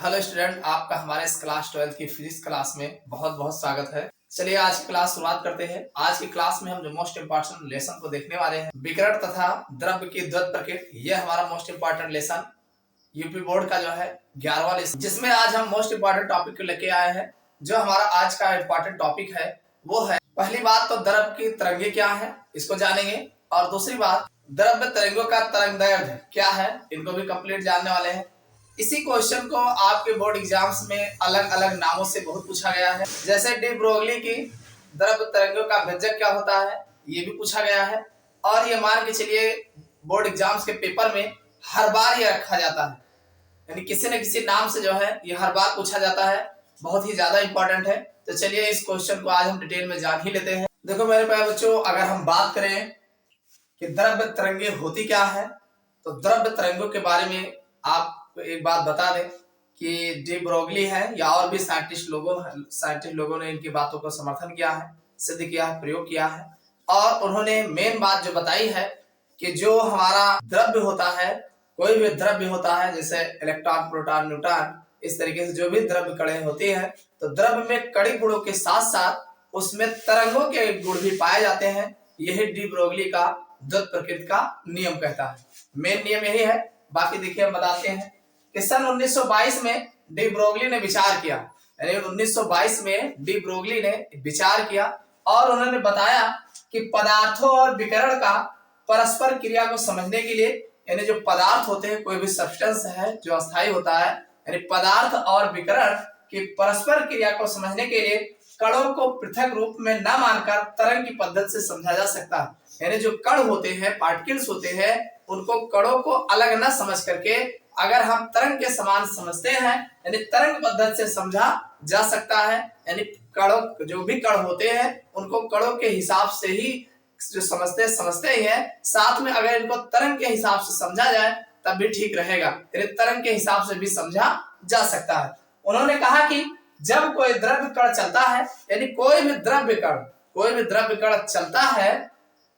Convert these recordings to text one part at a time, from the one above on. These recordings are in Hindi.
हेलो स्टूडेंट, आपका हमारे इस क्लास 12 की फिजिक्स क्लास में बहुत बहुत स्वागत है। चलिए आज की क्लास शुरुआत करते हैं। आज की क्लास में हम जो मोस्ट इंपॉर्टेंट लेसन को देखने वाले हैं, विकिरण तथा द्रव्य की द्वैत प्रकृति। यह हमारा most important lesson UP board का जो है 11वां लेसन, जिसमें आज हम मोस्ट इंपॉर्टेंट टॉपिक को लेके आए हैं। जो हमारा आज का इंपॉर्टेंट टॉपिक है वो है, पहली बात तो द्रव्य की तरंगे क्या है, इसको जानेंगे। और दूसरी बात, द्रव्य तरंगों का तरंगदैर्ध्य क्या है, इनको भी कंप्लीट जानने वाले हैं। इसी क्वेश्चन को आपके बोर्ड एग्जाम्स में अलग अलग नामों से बहुत पूछा गया है। जैसे डी ब्रोगली की द्रव्य तरंगों का व्यंजक क्या होता है, ये भी पूछा गया है। और ये मान के चलिए बोर्ड एग्जाम्स के पेपर में हर बार ये रखा जाता है, यानी किसी न किसी नाम से जो है ये हर बार पूछा जाता है। बहुत ही ज्यादा इंपॉर्टेंट है। तो चलिए इस क्वेश्चन को आज हम डिटेल में जान ही लेते हैं। देखो मेरे प्यारे बच्चों, अगर हम बात करें कि द्रव्य तरंगे होती क्या है, तो द्रव्य तरंगों के बारे में आप एक बात बता दें कि डी ब्रोगली है या और भी साइंटिस्ट लोगों ने इनकी बातों को समर्थन किया है, सिद्ध किया है, प्रयोग किया है। और उन्होंने मेन बात जो बताई है कि जो हमारा द्रव्य होता है, कोई भी द्रव्य होता है, जैसे इलेक्ट्रॉन, प्रोटॉन, न्यूट्रॉन, इस तरीके से जो भी द्रव्य कणें होती हैं, तो द्रव्य में कड़ी गुणों के साथ साथ उसमें तरंगों के गुण भी पाए जाते हैं। यही डी ब्रोगली का द्वैत प्रकृति का नियम कहता है। मेन नियम यही है। बाकी देखिए हम बताते हैं कि सन 1922 में डी ब्रोगली ने विचार किया, यानी 1922 में डी ब्रोगली ने विचार किया और उन्होंने बताया कि पदार्थों और विकिरण का परस्पर क्रिया को समझने के लिए, यानी जो पदार्थ होते हैं, कोई भी सब्सटेंस है जो अस्थायी होता है, यानी पदार्थ और विकिरण की परस्पर क्रिया को समझने के लिए कणों को पृथक रूप में न मानकर तरंग की पद्धति से समझा जा सकता है। यानी जो कण होते हैं, पार्टिकल्स होते हैं, उनको कणों को अलग न समझ करके अगर हम तरंग के समान समझते हैं, यानी तरंग पद्धति से समझा जा सकता है। यानी कणों, जो भी कण होते हैं, उनको कणों के हिसाब से ही जो समझते ही है। साथ में अगर इनको तरंग के हिसाब से समझा जाए तब भी ठीक रहेगा, यानी तरंग के हिसाब से भी समझा जा सकता है। उन्होंने कहा कि जब कोई द्रव्य कण चलता है, यानी कोई भी द्रव्य कण चलता है,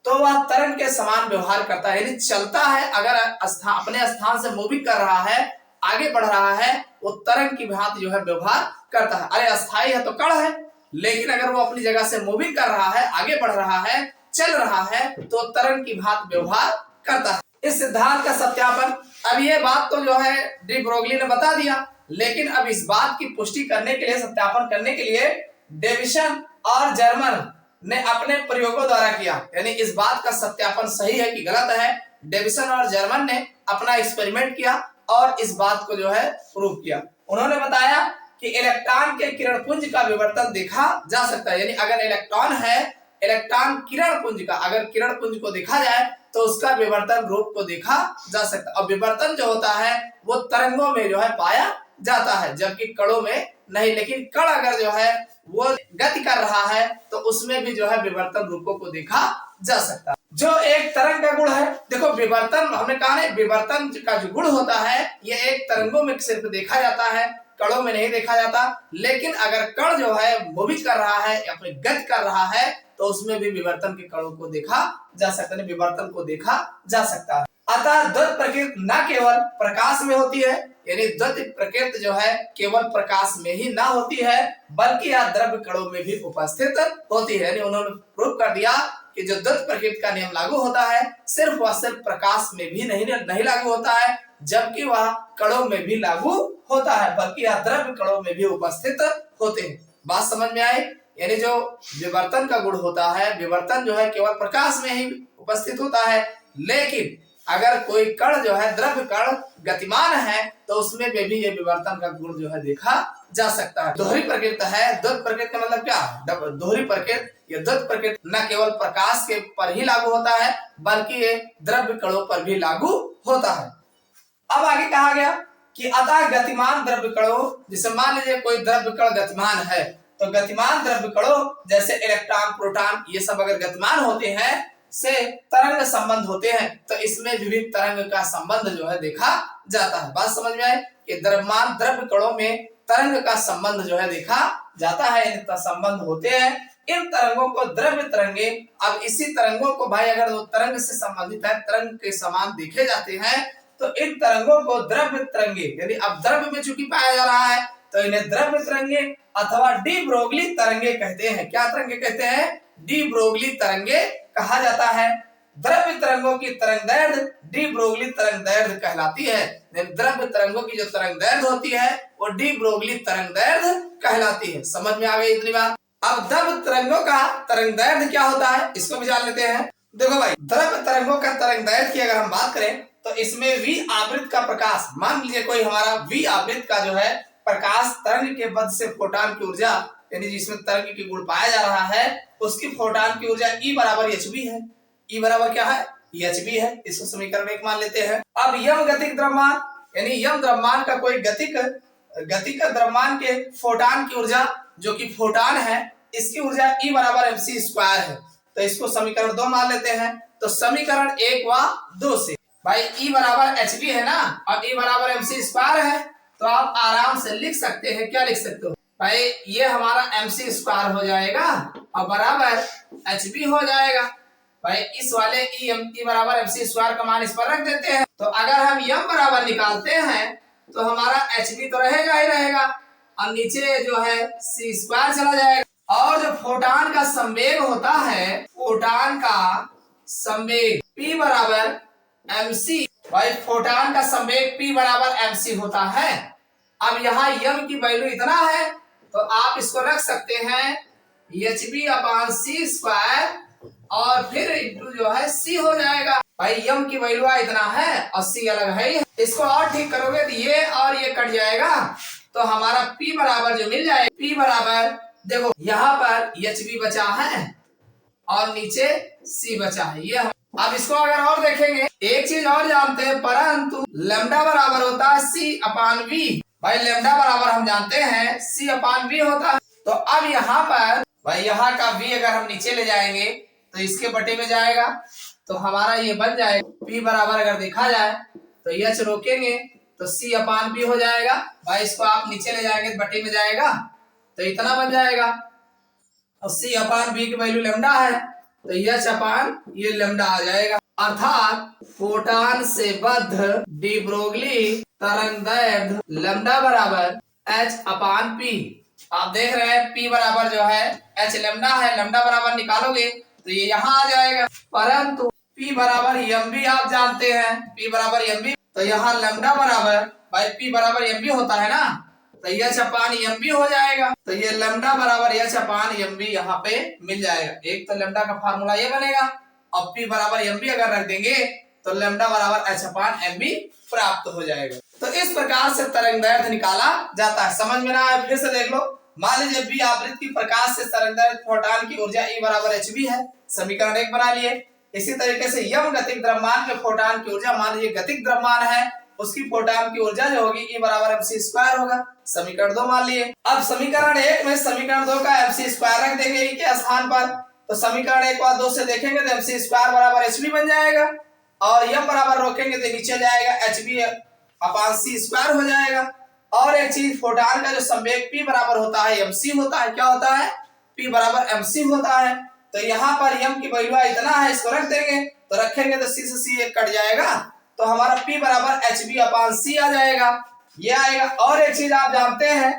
तो वह तरंग के समान व्यवहार करता है। यानी चलता है, अगर अपने स्थान से मूविंग कर रहा है, आगे बढ़ रहा है, वो तरंग की भांति जो है व्यवहार करता है। अरे अस्थायी है तो कण है, लेकिन अगर वो अपनी जगह से मूविंग कर रहा है, आगे बढ़ रहा है, चल रहा है, तो तरंग की भांति व्यवहार करता है। इस सिद्धांत का सत्यापन, अब ये बात तो जो है डी ब्रोगली ने बता दिया, लेकिन अब इस बात की पुष्टि करने के लिए, सत्यापन करने के लिए डेविसन और जर्मन ने अपने प्रयोगों द्वारा किया। यानी इस बात का सत्यापन सही है कि गलत है, डेविसन और जर्मन ने अपना एक्सपेरिमेंट किया और इस बात को जो है प्रूव किया। उन्होंने बताया कि इलेक्ट्रॉन के किरण पुंज का विवर्तन देखा जा सकता है। यानी अगर इलेक्ट्रॉन है, इलेक्ट्रॉन किरण पुंज का, अगर किरण पुंज को देखा जाए तो उसका विवर्तन रूप को देखा जा सकता है। और विवर्तन जो होता है वो तरंगों में जो है पाया जाता है, जबकि कणों में नहीं। लेकिन कण अगर जो है वो गति कर रहा है तो उसमें भी जो है विवर्तन रूपों को देखा जा सकता है, जो एक तरंग का गुण है। देखो विवर्तन, हमने कहा है विवर्तन का जो गुण होता है ये एक तरंगों में सिर्फ देखा जाता है, कणों में नहीं देखा जाता। लेकिन अगर कण जो है मूविंग कर रहा है या फिर गति कर रहा है तो उसमें भी विवर्तन के कणों को देखा जा सकता है, विवर्तन को देखा जा सकता है। अतः द्वैत प्रकृति न केवल प्रकाश में होती है, यानी द्वैत प्रकृति जो है केवल प्रकाश में ही ना होती है, बल्कि यह द्रव्य कणों में भी उपस्थित होती है। यानी उन्होंने प्रूव कर दिया कि जो द्वैत प्रकृति का नियम लागू होता है सिर्फ प्रकाश में भी नहीं लागू होता है, जबकि वह कणों में भी लागू होता है, बल्कि यह द्रव्य कणों में भी उपस्थित होते हैं। बात समझ में आई? यानी जो विवर्तन का गुण होता है, विवर्तन जो है केवल प्रकाश में ही उपस्थित होता है, लेकिन अगर कोई कण जो है, द्रव्य कण गतिमान है, तो उसमें भी ये विवर्तन का गुण जो है देखा जा सकता है। दोहरी प्रकृति है। द्वैत प्रकृति का मतलब क्या? दोहरी प्रकृति, ये द्वैत प्रकृति न केवल प्रकाश के पर ही लागू होता है, बल्कि ये द्रव्य कणों पर भी लागू होता है। अब आगे कहा गया कि अतः गतिमान द्रव्य कणों, जैसे मान लीजिए कोई द्रव्य कण गतिमान है, तो गतिमान द्रव्य कणों जैसे इलेक्ट्रॉन, प्रोटॉन, ये सब अगर गतिमान होते हैं से तरंग संबंध होते हैं, तो इसमें भी तरंग का संबंध जो है देखा जाता है। बात समझ में आई कि द्रव्यमान द्रव्य कणों में तरंग का संबंध जो है देखा जाता है, इन संबंध होते हैं। इन तरंगों को द्रव्य तरंगे, अब इसी तरंगों को भाई अगर वो तरंग से संबंधित है, तरंग के समान देखे जाते हैं, तो इन तरंगों को द्रव्य तरंगे, यानी अब द्रव्य में चूंकि पाया जा रहा है तो इन्हें द्रव्य तरंगे अथवा डी ब्रोगली तरंगे कहते हैं। क्या तरंगे कहते हैं? डी ब्रोगली तरंगे कहा जाता है। द्रव्य तरंगों की तरंग दैर्ध्य डी ब्रोगली तरंग दैर्ध्य कहलाती है। द्रव्य तरंगों की जो तरंग दैर्ध्य होती है वो डी ब्रोगली तरंग दैर्ध्य कहलाती है। समझ में आ गई इतनी बात? अब द्रव्य तरंगों का तरंग दैर्ध्य क्या होता है इसको भी जान लेते हैं। देखो भाई, द्रव्य तरंगों का तरंग दैर्ध्य की अगर हम बात करें तो इसमें वी आवृत्त का प्रकाश, मान लीजिए कोई हमारा वी आवृत्त का जो है प्रकाश तरंग के बद से फोटॉन की ऊर्जा, यानी जिसमें तरंग की गुण पाया जा रहा है उसकी फोटॉन की ऊर्जा E बराबर hb है। E बराबर क्या है? hb है। इसको समीकरण 1 मान लेते हैं। अब यम गतिक द्रव्यमान, यानी यम द्रव्यमान का कोई गतिक द्रव्यमान के फोटॉन की ऊर्जा जो कि फोटॉन है इसकी ऊर्जा E बराबर mc स्क्वायर है। तो इसको समीकरण 2 मान लेते हैं। तो समीकरण 1 व 2 से भाई E बराबर hb है ना और E बराबर mc स्क्वायर है, तो आप आराम से लिख सकते हैं। क्या लिख सकते हो भाई? ये हमारा mc स्क्वायर हो जाएगा और बराबर hb हो जाएगा। भाई इस वाले E बराबर mc स्क्वायर का मान इस पर रख देते हैं। तो अगर हम m बराबर निकालते हैं तो हमारा hb तो रहेगा ही रहेगा और नीचे जो है c स्क्वायर चला जाएगा। और जो फोटॉन का संवेग होता है, फोटॉन का संवेग p बराबर mc, भाई फोटॉन का संवेग p बराबर mc होता है। अब यहाँ m की वैल्यू इतना है तो आप इसको रख सकते हैं hb अपान c स्क्वायर और फिर इंटू जो है c हो जाएगा। भाई m की वैल्यू इतना है और c अलग है ही। इसको और ठीक करोगे तो ये और ये कट जाएगा तो हमारा p बराबर जो मिल जाएगा, p बराबर देखो यहाँ पर hb बचा है और नीचे c बचा है। ये अब इसको अगर और देखेंगे, एक चीज और जानते हैं, परंतु लैम्डा बराबर होता है c अपान v। भाई लैम्डा बराबर हम जानते हैं c अपान v होता है। तो अब यहाँ पर भाई यहाँ का v अगर हम नीचे ले जाएंगे तो इसके बटे में जाएगा तो हमारा ये बन जाएगा p बराबर, अगर देखा जाए तो h रोकेंगे तो c अपान v हो जाएगा। भाई इसको आप नीचे ले जाएंगे तो बटे में जाएगा तो इतना बन जाएगा और c अपान v की वैल्यू लैम्डा है तो h अपान ये लैम्डा आ जाएगा। अर्थात फोटॉन से बद्ध डी ब्रोगली तरंग दैर्ध्य लैम्डा बराबर h अपान p। आप देख रहे हैं p बराबर जो है h लैम्डा है, लैम्डा बराबर निकालोगे तो ये यहाँ आ जाएगा। परंतु p बराबर mb आप जानते हैं, p बराबर mb, तो यहाँ लैम्डा बराबर भाई p बराबर mb होता है ना, तो h अपान mb हो जाएगा। तो ये लैम्डा बराबर h अपान mb यहाँ पे मिल जाएगा। एक तो लैम्डा का फार्मूला ये बनेगा और p बराबर mb अगर रख देंगे तो लैम्डा बराबर h अपान mb प्राप्त हो जाएगा। तो इस प्रकार से तरंग दैर्ध्य निकाला जाता है। समझ में ना आए फिर से देख लो। मान लीजिए बी आवृत्त की प्रकाश से तरंग दैर्ध्य फोटॉन की ऊर्जा E बराबर hb है, समीकरण 1 बना लिए। इसी तरीके से यम गतिक द्रव्यमान के फोटॉन की ऊर्जा, मान लीजिए गतिक द्रव्यमान है उसकी फोटॉन की ऊर्जा जो होगी E बराबर mc स्क्वायर होगा, समीकरण 2 मान लिए। अब समीकरण 1 में समीकरण 2 का mc स्क्वायर रख देंगे E के स्थान पर, तो समीकरण 1 व 2 से देखेंगे तो mc स्क्वायर बराबर hb बन जाएगा और m बराबर रोकेंगे तो नीचे जाएगा hb अपान c स्क्वायर हो जाएगा। और एक चीज, फोटॉन का जो संवेग p बराबर होता है mc होता है। क्या होता है? p बराबर mc होता है। तो यहाँ पर m की वैल्यू इतना है, इसको रख देंगे तो रखेंगे तो c से c एक कट जाएगा तो हमारा p बराबर hb अपान c आ जाएगा, ये आएगा। और एक चीज आप जानते हैं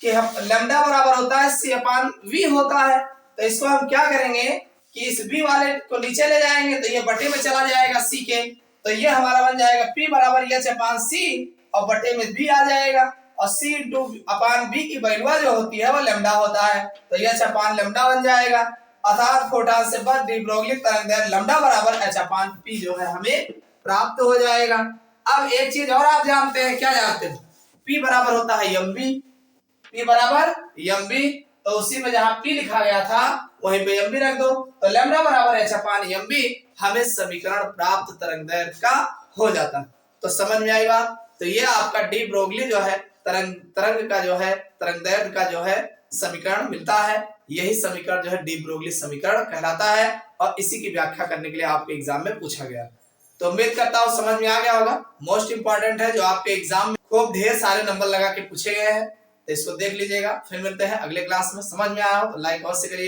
कि हम लैम्डा बराबर होता है c अपान v होता है, तो इसको हम क्या करेंगे कि इस v वाले को नीचे ले जाएंगे तो ये बटे में चला जाएगा c के, तो ये हमारा बन जाएगा p बराबर h अपान c और बटे में v आ जाएगा और c इंटू अपान v की वैल्यू जो होती है वो लैम्डा होता है, तो h अपान लैम्डा बन जाएगा। अर्थात फोटॉन से बद्ध डी ब्रोगली तरंग दैर्ध्य लैम्डा बराबर h अपान p जो है हमें प्राप्त हो जाएगा। अब एक चीज और आप जानते हैं, क्या जानते हैं? p बराबर होता है mb, p बराबर mb, तो उसी में जहां p लिखा गया था वहीं पे mb रख दो तो लैम्डा बराबर h अपान mb हमें समीकरण प्राप्त तरंग दैर्ध्य का हो जाता है। तो समझ में आई बात? तो ये आपका डी ब्रोगली जो है तरंग का जो है तरंग दैर्ध्य का जो है समीकरण मिलता है। यही समीकरण जो है डी ब्रोगली समीकरण कहलाता है और इसी की व्याख्या करने के लिए आपके एग्जाम में पूछा गया। तो उम्मीद करता हूँ समझ में आ गया होगा। मोस्ट इंपॉर्टेंट है जो आपके एग्जाम में खूब ढेर सारे नंबर लगा के पूछे गए हैं, तो इसको देख लीजिएगा। फिर मिलते हैं अगले क्लास में। समझ में आया हो तो लाइक और से करिएगा।